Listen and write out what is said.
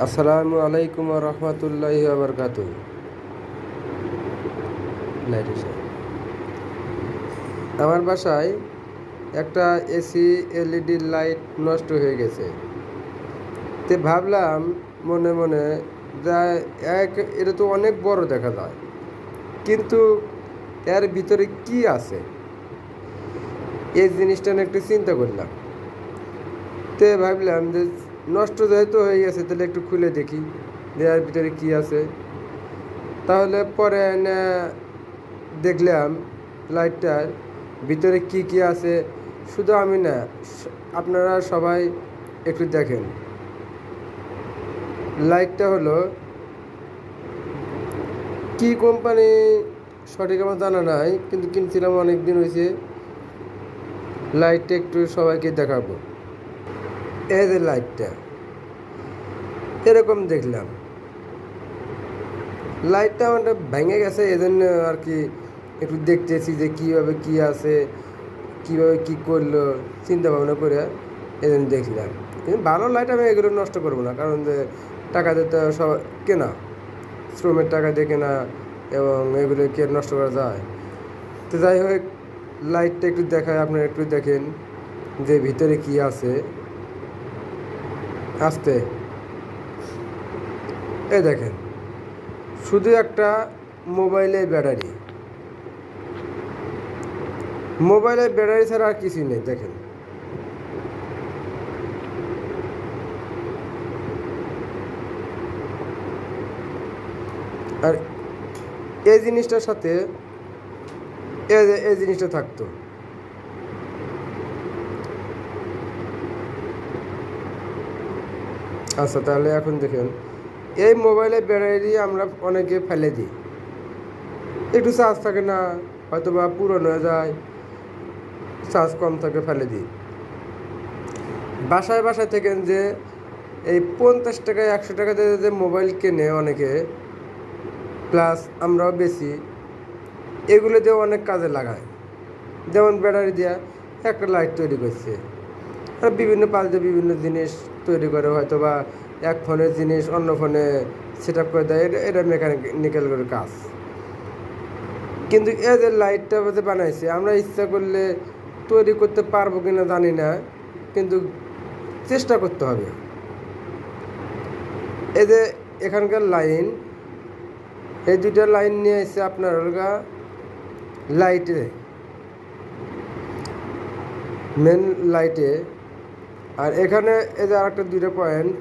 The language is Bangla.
আসসালামু আলাইকুম রহমতুল্লাহি বারকাতু। আমার বাসায় একটা এসি এলইডি লাইট নষ্ট হয়ে গেছে। তে ভাবলাম মনে মনে যা এটা তো অনেক বড় দেখা যায়, কিন্তু এর ভিতরে কি আছে এই জিনিসটা নিয়ে একটু চিন্তা করলাম। তে ভাবলাম যে নষ্ট যেহেতু হয়ে গেছে তাহলে একটু খুলে দেখি যে এর ভিতরে কি আছে। তাহলে পরে দেখলাম লাইটটার ভিতরে কি কি আছে। শুধু আমি না, আপনারা সবাই একটু দেখেন। লাইটটা হলো কি কোম্পানি সঠিক আমার জানা নাই, কিন্তু কিনছিলাম অনেক দিন হয়েছে। লাইটটা একটু সবাইকে দেখাবো। এই যে লাইটটা এরকম দেখলাম, লাইটটা আমারটা ভেঙে গেছে, এজন্য আর কি একটু দেখতেছি যে কীভাবে কি আছে, কীভাবে কি করলো, চিন্তা ভাবনা করে এজন্য দেখলাম। কিন্তু ভালো লাইট আমি এগুলো নষ্ট করবো না, কারণ যে টাকা দিতে সব কেনা, শ্রমের টাকা দিয়ে কেনা, এবং এগুলো কি আর নষ্ট করা যায়? তো যাই হোক, লাইটটা একটু দেখায়, আপনারা একটু দেখেন যে ভিতরে কি আছে। আস্তে এ দেখেন, শুধু একটা মোবাইলের ব্যাটারি, মোবাইলের ব্যাটারি ছাড়া আর কিছুই নেই। দেখেন, আর এই জিনিসটার সাথে এই জিনিসটা থাকতো। আচ্ছা, তাহলে এখন দেখেন, এই মোবাইলের ব্যাটারি আমরা অনেকে ফেলে দিই, একটু চার্জ থাকে না, হয়তো বা পুরনো হয়ে যায়, চার্জ কম থাকে, ফেলে দিই। বাসায় বাসায় থেকেন যে এই 50 টাকায় 100 টাকা দিয়ে যে মোবাইল কেনে অনেকে, প্লাস আমরাও বেশি, এগুলো দিয়ে অনেক কাজে লাগায়। যেমন ব্যাটারি দেওয়া একটা লাইট তৈরি করছে, আর বিভিন্ন পাল্টে বিভিন্ন জিনিস তৈরি করে, হয়তো বা এক ফোনের জিনিস অন্য ফোনে সেট আপ করে দেয়। এটা মেকানিক্যাল করে কাজ। কিন্তু এই যে লাইটটা যে বানাইছে, আমরা ইচ্ছা করলে তৈরি করতে পারবো কিনা জানি না, কিন্তু চেষ্টা করতে হবে। এই যে এখানকার লাইন, এই দুইটা লাইন নিয়ে এসে আপনার লাইটে, মেন লাইটে, আর এখানে এই যে আরেকটা দুইটা পয়েন্ট